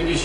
ABC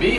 B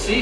C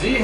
Z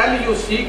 LUC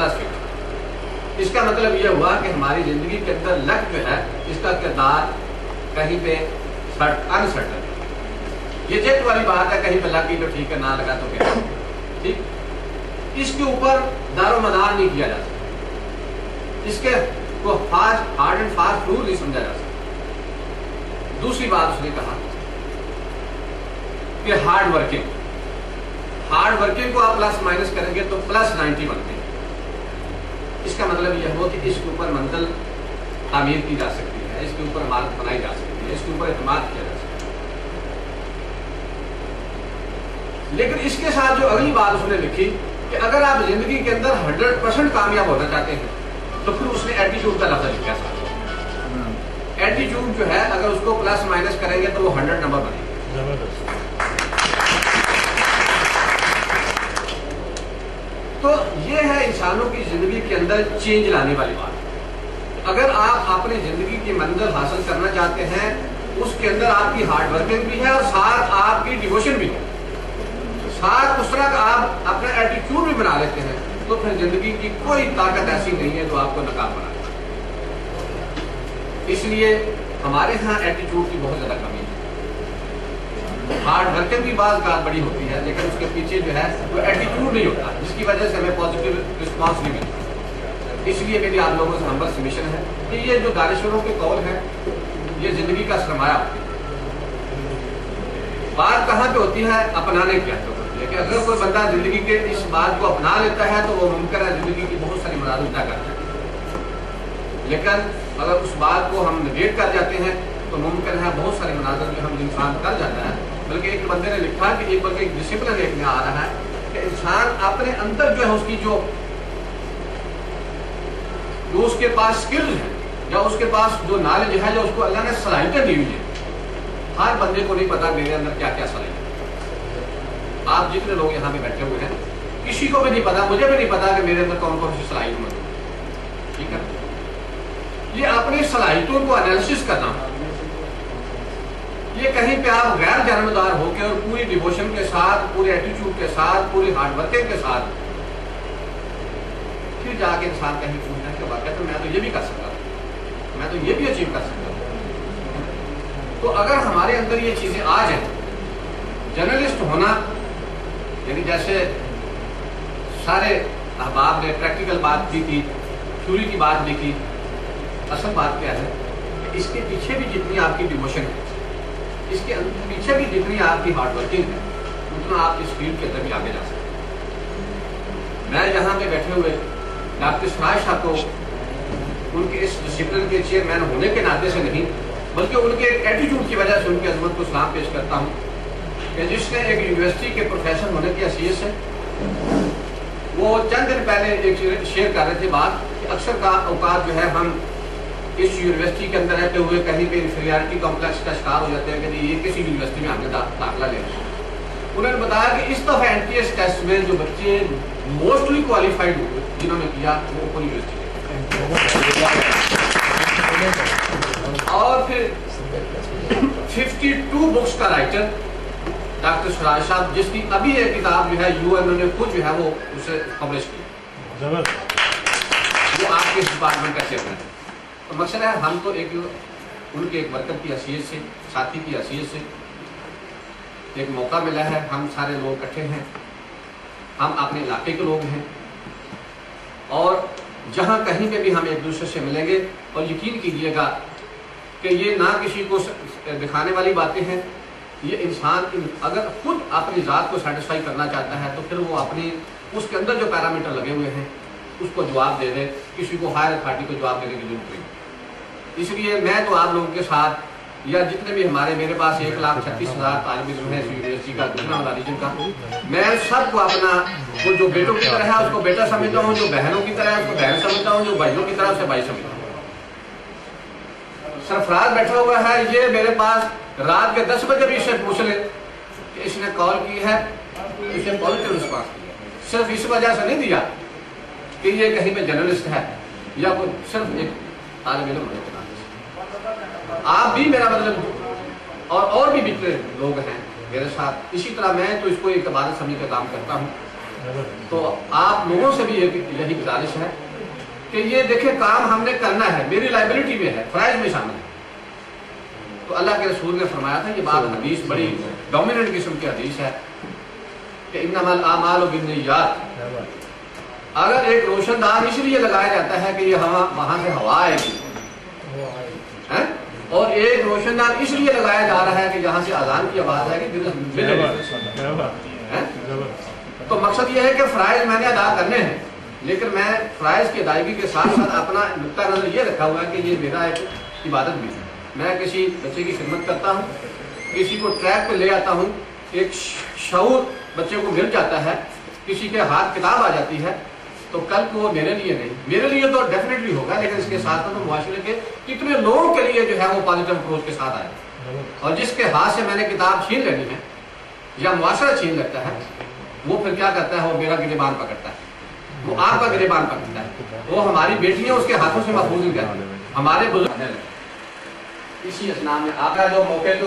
+50। اس کا مطلب یہ ہوا کہ ہماری زندگی کے اندر لک جو ہے اس کا کردار کہیں پہ انسرٹن، یہ جیت والی بات ہے، کہیں پہ لگ گئی تو ٹھیک ہے، نہ لگا تو کیا ٹھیک، اس کے اوپر دار و مدار نہیں کیا جا سکتا، اس کے کو ہارڈ اینڈ فاسٹ رول نہیں سمجھا جا سکتا۔ دوسری بات اس نے کہا کہ ہارڈ ورکنگ کو آپ پلس مائنس کریں گے تو +90 بنتے ہیں۔ اس کا مطلب یہ ہو کہ اس کے اوپر منزل تعمیر کی جا سکتی ہے، اس کے اوپر عمارت بنائی جا سکتی ہے، اس کے اوپر اعتماد کیا جا سکتا ہے۔ لیکن اس کے ساتھ جو اگلی بات اس نے لکھی کہ اگر آپ زندگی کے اندر 100% کامیاب ہونا چاہتے ہیں تو پھر اس نے ایٹیٹیوڈ کا لفظ لکھا ساتھ۔ ایٹیٹیوڈ جو ہے اگر اس کو پلس مائنس کریں گے تو وہ 100 نمبر بنے گا۔ تو یہ ہے انسانوں کی زندگی کے اندر چینج لانے والی بات۔ اگر آپ اپنی زندگی کی منزل حاصل کرنا چاہتے ہیں، اس کے اندر آپ کی ہارڈ ورکنگ بھی ہے اور ساتھ آپ کی ڈیووشن بھی ہے، ساتھ اس طرح کا آپ اپنا ایٹیٹیوڈ بھی بنا لیتے ہیں، تو پھر زندگی کی کوئی طاقت ایسی نہیں ہے جو آپ کو ناکام بنا دے۔ اس لیے ہمارے ہاں ایٹیٹیوڈ کی بہت زیادہ کمی ہے۔ ہارڈ ورکنگ بھی بعض بات بڑی ہوتی ہے، لیکن اس کے پیچھے جو ہے وہ ایٹیٹیوڈ نہیں ہوتا، جس کی وجہ سے ہمیں پازیٹیو رسپانس نہیں ملتا۔ اس لیے میری آپ لوگوں سے ہمبل سبمیشن ہے کہ یہ جو دانشوروں کے قول ہیں یہ زندگی کا سرمایہ ہوتی ہے۔ بات کہاں پہ ہوتی ہے؟ اپنانے کی ہوتی ہے، لیکن اگر کوئی بندہ زندگی کے اس بات کو اپنا لیتا ہے تو وہ ممکن ہے زندگی کی بہت ساری مرادیں طے کرتا ہے، لیکن اگر اس بات کو ہم نگیٹ کر جاتے ہیں تو ممکن ہے بہت ساری مناظر جو ہم انسان کر جاتا ہے۔ بلکہ ایک بندے نے لکھا کہ ایک بلکہ ایک ڈسپلن ایک میں آ رہا ہے کہ انسان اپنے اندر جو ہے اس کی جو اس کے پاس سکلز ہیں یا اس کے پاس جو نالج ہے، جو اس کو اللہ نے صلاحیتیں دی ہوئی ہیں، ہر بندے کو نہیں پتا میرے اندر کیا کیا صلاحیت ہے۔ آپ جتنے لوگ یہاں پہ بیٹھے ہوئے ہیں کسی کو بھی نہیں پتا، مجھے بھی نہیں پتا کہ میرے اندر کون کون سی صلاحیت موجود ہے، ٹھیک ہے۔ یہ اپنی صلاحیتوں کو انالیسس کرنا، یہ کہیں پہ آپ غیر جانبدار ہو کے اور پوری ڈیووشن کے ساتھ، پورے ایٹیٹیوڈ کے ساتھ، پوری ہارڈ ورکنگ کے ساتھ پھر جا کے انسان کہیں پوچھنا کہ واقعہ تو میں تو یہ بھی کر سکتا ہوں، میں تو یہ بھی اچیو کر سکتا ہوں۔ تو اگر ہمارے اندر یہ چیزیں آ جائیں، جرنلسٹ ہونا، یعنی جیسے سارے احباب نے پریکٹیکل بات کی تھی، تھیوری کی بات لکھی، اصل بات کیا ہے کہ اس کے پیچھے بھی جتنی آپ کی ڈیووشن ہے، اس کے پیچھے بھی جتنی آپ کی ہارڈ ورکنگ ہے، اتنا آپ اس فیلڈ کے اندر بھی آگے جا سکتے ہیں۔ میں یہاں پہ بیٹھے ہوئے ڈاکٹر سراج صاحب کو ان کے اس ڈسپلن کے چیئرمین ہونے کے ناطے سے نہیں، بلکہ ان کے ایٹیٹیوڈ کی وجہ سے ان کی عظمت کو سلام پیش کرتا ہوں کہ جس نے ایک یونیورسٹی کے پروفیسر ہونے کی حیثیت سے، وہ چند دن پہلے ایک شیئر کر رہے تھے بات کہ اکثر کا اوقات جو ہے ہم اس یونیورسٹی کے اندر رہتے ہوئے کہیں پہ انفیریارٹی کمپلیکس کا شکار ہو جاتے ہیں کہ یہ کسی یونیورسٹی میں ہم نے داخلہ لینا ہے۔ انہوں نے بتایا کہ اس دفعہ NTS ٹیسٹ میں جو بچے موسٹلی کوالیفائڈ ہوئے جنہوں نے کیا وہ اوپن یونیورسٹی اور پھر 52 بکس کا رائٹر ڈاکٹر سراج صاحب، جس کی ابھی ایک کتاب جو ہے UN نے خود جو ہے وہ اسے پبلش کی، وہ آپ کے ڈپارٹمنٹ کا چیئرمین ہے۔ تو مقصد ہے ہم تو ایک ان کے ایک ورکر کی حیثیت سے، ساتھی کی حیثیت سے ایک موقع ملا ہے، ہم سارے لوگ اکٹھے ہیں، ہم اپنے علاقے کے لوگ ہیں، اور جہاں کہیں پہ بھی ہم ایک دوسرے سے ملیں گے، اور یقین کیجیے گا کہ یہ نہ کسی کو دکھانے والی باتیں ہیں، یہ انسان اگر خود اپنی ذات کو سیٹسفائی کرنا چاہتا ہے تو پھر وہ اپنی اس کے اندر جو پیرامیٹر لگے ہوئے ہیں اس کو جواب دے دے، کسی کو ہائر اتھارٹی کو جواب دینے کی ضرورت نہیں۔ اس لیے میں تو آپ لوگوں کے ساتھ یا جتنے بھی میرے پاس 1,36,000 طالب علم ہیں اس یونیورسٹی کا دوسرا والا ریجن کا، میں سب کو اپنا وہ جو بیٹوں کی طرح ہے اس کو بیٹا سمجھتا ہوں، جو بہنوں کی طرح ہے اس کو بہن سمجھتا ہوں، جو بھائیوں کی طرح اسے بھائی سمجھتا ہوں۔ سرفراز بیٹھا ہوا ہے، یہ میرے پاس رات کے 10 بجے بھی اسے پوچھ لے کہ اس نے کال کی ہے، اسے پازیٹیو رسپانس دیا، صرف اس وجہ سے نہیں دیا کہ یہ کہیں پہ جرنلسٹ ہے یا کوئی صرف ایک طالب علم ہونے کے ناطے سے۔ آپ بھی میرا مطلب اور بھی بہتر لوگ ہیں میرے ساتھ، اسی طرح میں تو اس کو ایک عبادت سمجھ کے کام کرتا ہوں۔ تو آپ لوگوں سے بھی یہی گزارش ہے کہ یہ دیکھیں کام ہم نے کرنا ہے، میری لائبلٹی میں ہے، فرائض میں شامل ہے. تو اللہ کے رسول نے فرمایا تھا، یہ بات حدیث بڑی ڈومیننٹ قسم کی حدیث ہے کہ انما الاعمال بالنیات. اگر ایک روشن دان اس لیے لگایا جاتا ہے کہ یہ وہاں سے ہوا آئے گی، اور ایک روشن دان اس لیے لگایا جا رہا ہے کہ جہاں سے اذان کی آواز ہے کہ تو مقصد یہ ہے کہ فرائض میں نے ادا کرنے ہیں، لیکن میں فرائض کی ادائیگی کے ساتھ ساتھ اپنا نقطہ نظر یہ رکھا ہوا ہے کہ یہ میرا ایک عبادت بھی ہے. میں کسی بچے کی خدمت کرتا ہوں، کسی کو ٹریک پہ لے آتا ہوں، ایک شعور بچے کو مل جاتا ہے، کسی کے ہاتھ کتاب آ جاتی ہے، تو کل کو وہ میرے لیے نہیں، میرے لیے تو ڈیفینیٹلی ہوگا، لیکن اس کے ساتھ تو معاشرے کے کتنے لوگوں کے لیے جو ہے وہ پازیٹیو اپروچ کے ساتھ آئے. اور جس کے ہاتھ سے میں نے کتاب چھین لینی ہے یا معاشرہ چھین لیتا ہے، وہ پھر کیا کرتا ہے؟ وہ میرا گریبان پکڑتا ہے، وہ آپ کا گریبان پکڑتا ہے. وہ ہماری بیٹیاں اس کے ہاتھوں سے محفوظ نہیں رہتی. ہمارے بزرگ اسی اسلام میں آپ کا جو موقع تو